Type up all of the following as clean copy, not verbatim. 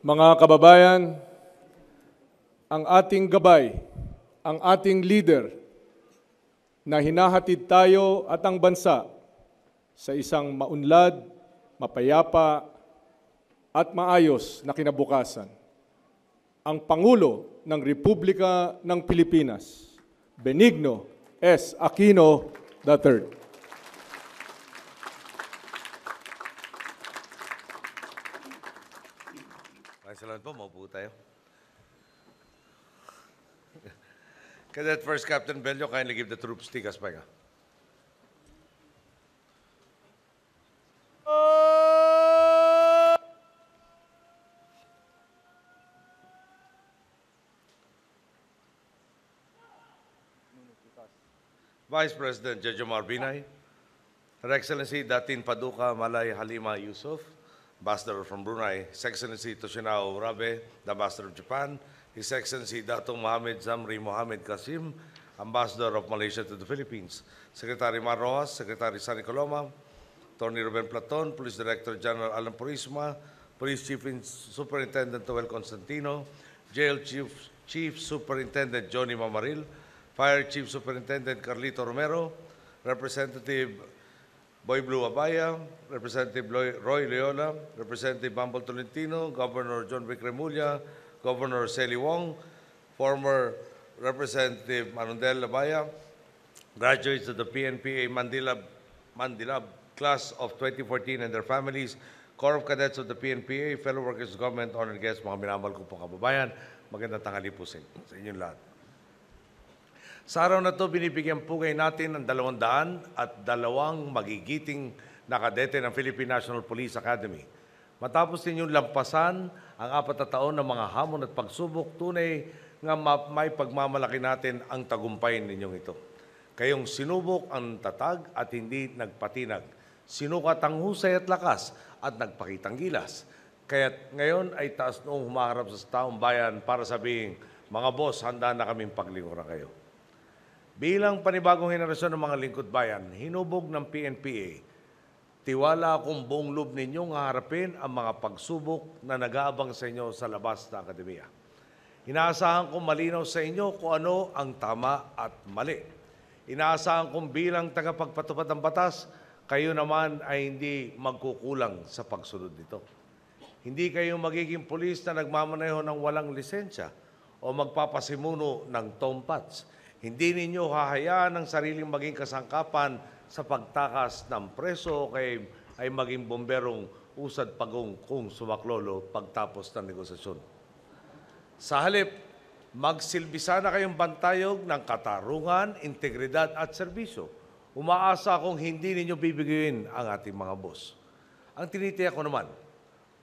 Mga kababayan, ang ating gabay, ang ating leader na hinahatid tayo at ang bansa sa isang maunlad, mapayapa at maayos na kinabukasan. Ang Pangulo ng Republika ng Pilipinas, Benigno S. Aquino III. Salamat po, maupo tayo. Cadet First Captain Bello, kindly give the troops tikas pahinga. Vice President Jejomar Binay, Her Excellency Datin Paduka Malay Halima Yusuf, Ambassador from Brunei, His Excellency Toshinao Urabe, the Ambassador of Japan, His Excellency Datong Mohammed Zamri Mohammed Qasim, Ambassador of Malaysia to the Philippines, Secretary Mar Rojas, Secretary Sani Coloma, Attorney Ruben Platon, Police Director General Alan Purisma, Police Chief Superintendent Toel Constantino, Jail Chief Superintendent Johnny Mamaril, Fire Chief Superintendent Carlito Romero, Representative Boy Blue Abaya, Representative Roy Leola, Representative Bambol Tolentino, Governor John Vic Remulla, Governor Celi Wong, former Representative Manundel Abaya, graduates of the PNPA Mandilab class of 2014 and their families, Corps of Cadets of the PNPA, fellow workers of government, honored guests, mga minamahal ko pong kababayan, magandang tanghali po sa inyong lahat. Sa araw na ito, binibigyan pugay natin ang 202 magigiting na kadete ng Philippine National Police Academy. Matapos ninyong lampasan ang 4 na taon ng mga hamon at pagsubok, tunay nga may pagmamalaki natin ang tagumpay ninyong ito. Kayong sinubok ang tatag at hindi nagpatinag. Sinukat ang husay at lakas at nagpakitang gilas. Kaya't ngayon ay taas noong humaharap sa taong bayan para sabihin, mga boss, handa na kaming paglingkuran kayo. Bilang panibagong henerasyon ng mga lingkod bayan, hinubog ng PNPA, tiwala akong buong loob ninyong haharapin ang mga pagsubok na nag-aabang sa inyo sa labas na akademiya. Inaasahan kong malinaw sa inyo kung ano ang tama at mali. Inaasahan kong bilang tagapagpatupad ng batas, kayo naman ay hindi magkukulang sa pagsunod nito. Hindi kayo magiging pulis na nagmamaneho ng walang lisensya o magpapasimuno ng tompats. Hindi ninyo hahayaan ang sariling maging kasangkapan sa pagtakas ng preso o ay maging bomberong usad pagong kung sumaklolo pagtapos ng negosasyon. Sa halip, magsilbi sana kayong bantayog ng katarungan, integridad at serbisyo. Umaasa akong hindi ninyo bibigyan ang ating mga boss. Ang tinitiyak ko naman,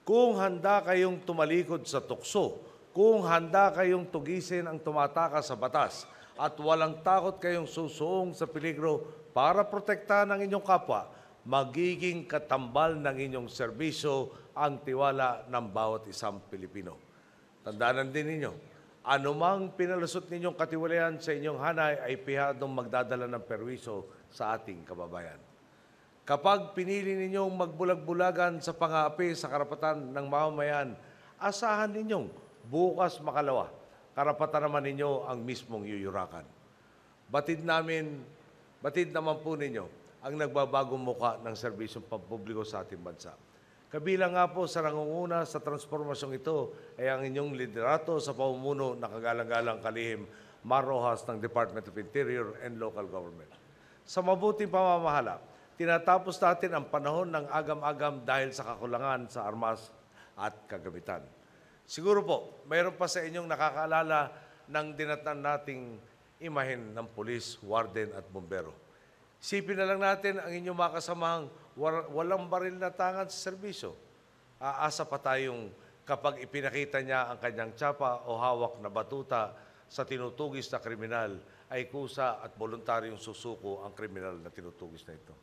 kung handa kayong tumalikod sa tukso, kung handa kayong tugisin ang tumatakas sa batas, at walang takot kayong susuong sa peligro para protektahan ang inyong kapwa, magiging katambal ng inyong serbisyo ang tiwala ng bawat isang Pilipino. Tandaan din ninyo, anumang pinalusot ninyong katiwalayan sa inyong hanay ay pihadong magdadala ng perwiso sa ating kababayan. Kapag pinili ninyong magbulag-bulagan sa pang-aapi sa karapatan ng mamamayan, asahan ninyong bukas makalawa, karapatan naman ninyo ang mismong yuyurakan. Batid naman po ninyo ang nagbabagong muka ng serbisyong pampubliko sa ating bansa. Kabilang nga po sa nangunguna sa transformasyong ito ay ang inyong liderato sa pamumuno na kagalang-galang kalihim Mar Rojas ng Department of Interior and Local Government. Sa mabuting pamamahala, tinatapos natin ang panahon ng agam-agam dahil sa kakulangan sa armas at kagamitan. Siguro po, mayroon pa sa inyong nakakaalala ng dinatnan nating imahen ng pulis, warden at bombero. Isipin na lang natin ang inyong mga kasamahang walang baril na tangan sa serbisyo. Aasa pa tayong kapag ipinakita niya ang kanyang tsapa o hawak na batuta sa tinutugis na kriminal, ay kusa at voluntaryong susuko ang kriminal na tinutugis na ito.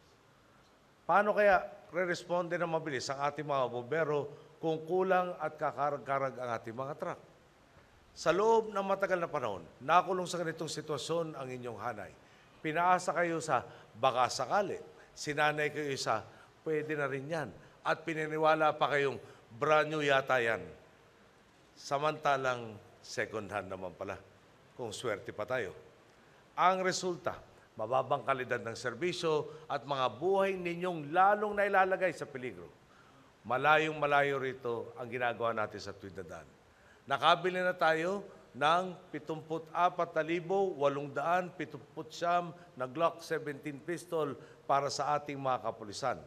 Paano kaya re-responde na mabilis ang ating mga bombero kung kulang at kakarag-karag ang ating mga truck? Sa loob ng matagal na panahon, nakulong sa ganitong sitwasyon ang inyong hanay. Pinaasa kayo sa baka sakali. Sinanay kayo sa pwede na rin yan. At pininiwala pa kayong brand new yata yan. Samantalang second hand naman pala, kung swerte pa tayo. Ang resulta, mababang kalidad ng serbisyo at mga buhay ninyong lalong nailalagay sa peligro. Malayong malayo rito ang ginagawa natin sa tuwid na daan. Nakabili na tayo ng 74,879 na Glock 17 pistol para sa ating mga kapulisan.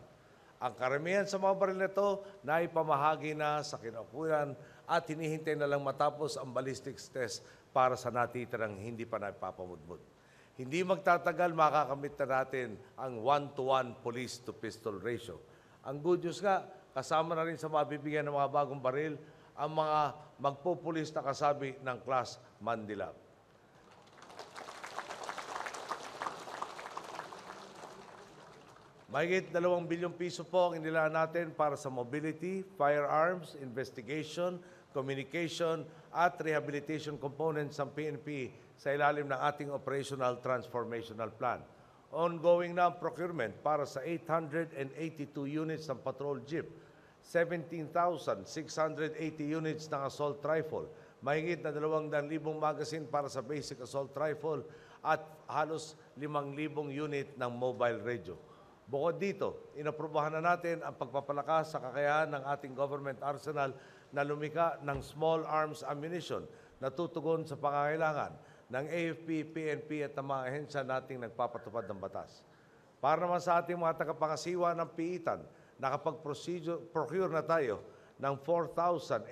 Ang karamihan sa mga baril na ito na ipamahagi na sa kinaukulan at hinihintay na lang matapos ang ballistics test para sa natitirang hindi pa napapamudmud. Hindi magtatagal, makakamit na natin ang 1-to-1 police-to-pistol ratio. Ang good news nga, kasama na rin sa mabibigyan ng mga bagong baril ang mga magpupulis na kasabi ng Class Mandilab. Mahigit 2 bilyong piso po ang inilaan natin para sa mobility, firearms, investigation, communication at rehabilitation components ng PNP sa ilalim ng ating Operational Transformational Plan. Ongoing na ang procurement para sa 882 units ng patrol jeep, 17,680 units ng assault rifle, mahigit na 200,000 magazine para sa basic assault rifle at halos 5,000 unit ng mobile radio. Bukod dito, inaprubahan na natin ang pagpapalakas sa kakayahan ng ating government arsenal na lumika ng small arms ammunition na tutugon sa pangangailangan ng AFP, PNP at ng mga ahensya nating nagpapatupad ng batas. Para naman sa ating mga tagapangasiwa ng piitan, nakapag-procure na tayo ng 4,888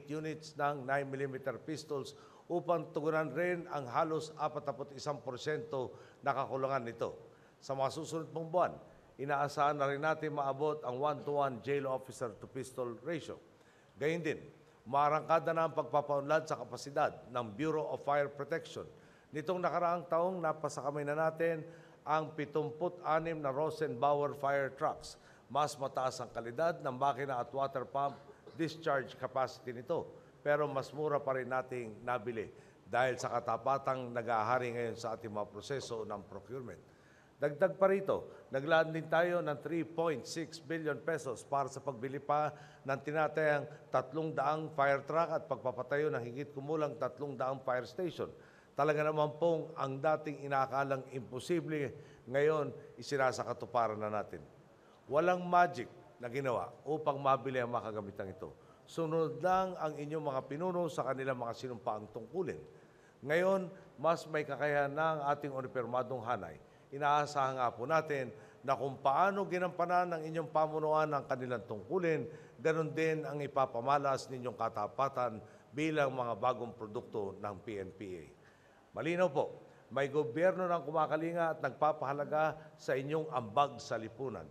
units ng 9mm pistols upang tugunan rin ang halos 41% na kakulangan nito. Sa mga susunod pong buwan, inaasahan na rin natin maabot ang 1-to-1 jail officer to pistol ratio. Gayun din, umarangkada na ang pagpapaunlad sa kapasidad ng Bureau of Fire Protection. Nitong nakaraang taong napasakamay na natin ang 76 na Rosenbauer fire trucks. Mas mataas ang kalidad ng makina at water pump discharge capacity nito. Pero mas mura pa rin nating nabili dahil sa katapatang nag-aahari ngayon sa ating mga proseso ng procurement. Dagdag pa rito, naglaan din tayo ng 3.6 billion pesos para sa pagbili pa ng tinatayang 300 fire truck at pagpapatayo ng higit kumulang 300 fire station. Talaga naman pong ang dating inaakalang imposible, ngayon isinasakatuparan na natin. Walang magic na ginawa upang mabili ang mga kagamitang ito. Sunod lang ang inyong mga pinuno sa kanilang mga sinumpaang tungkulin. Ngayon, mas may kakayahan na ang ating unipermadong hanay. Inaasahan nga po natin na kung paano ginampanan ng inyong pamunuan ang kanilang tungkulin, ganun din ang ipapamalas ninyong katapatan bilang mga bagong produkto ng PNPA. Malinaw po, may gobyerno ng kumakalinga at nagpapahalaga sa inyong ambag sa lipunan.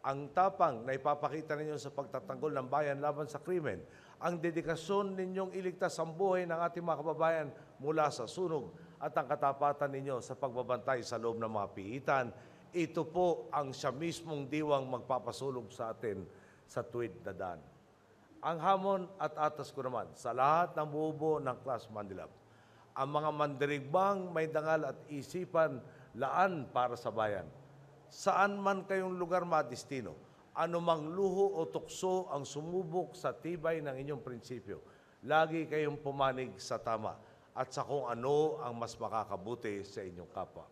Ang tapang na ipapakita ninyo sa pagtatanggol ng bayan laban sa krimen, ang dedikasyon ninyong iligtas ang buhay ng ating mga kababayan mula sa sunog at ang katapatan ninyo sa pagbabantay sa loob ng mga piitan, ito po ang siya mismong diwang magpapasulog sa atin sa tuwid na daan. Ang hamon at atas ko naman sa lahat ng bubuo ng Class Mandilab, ang mga mandirigbang may dangal at isipan laan para sa bayan. Saan man kayong lugar madistino, anumang luho o tukso ang sumubok sa tibay ng inyong prinsipyo, lagi kayong pumanig sa tama at sa kung ano ang mas makakabuti sa inyong kapwa.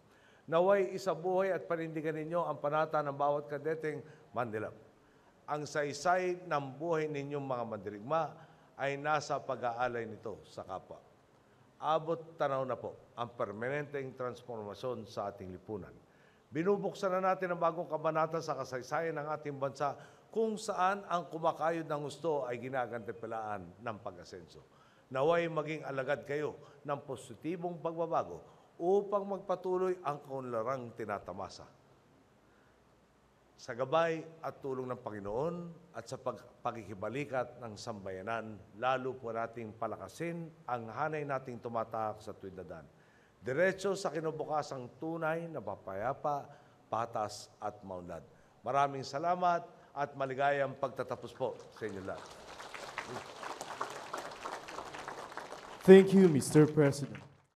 Naway isabuhay at panindigan ninyo ang panata ng bawat kadeteng Mandilab. Ang saysay ng buhay ninyong mga mandirigma ay nasa pag-aalay nito sa kapwa. Abot tanaw na po ang permanenteng transformasyon sa ating lipunan. Binubuksan na natin ang bagong kabanata sa kasaysayan ng ating bansa kung saan ang kumakayod ng gusto ay ginagantipilaan ng pag-asenso. Naway maging alagad kayo ng positibong pagbabago upang magpatuloy ang kaunlarang tinatamasa. Sa gabay at tulong ng Panginoon at sa pagkikibalikat ng sambayanan, lalo po nating palakasin ang hanay nating tumatahak sa tuwid na daan. Diretso sa kinubukasang tunay na papayapa, patas at maunlad. Maraming salamat at maligayang pagtatapos po sa inyo lahat. Thank you, Mr. President.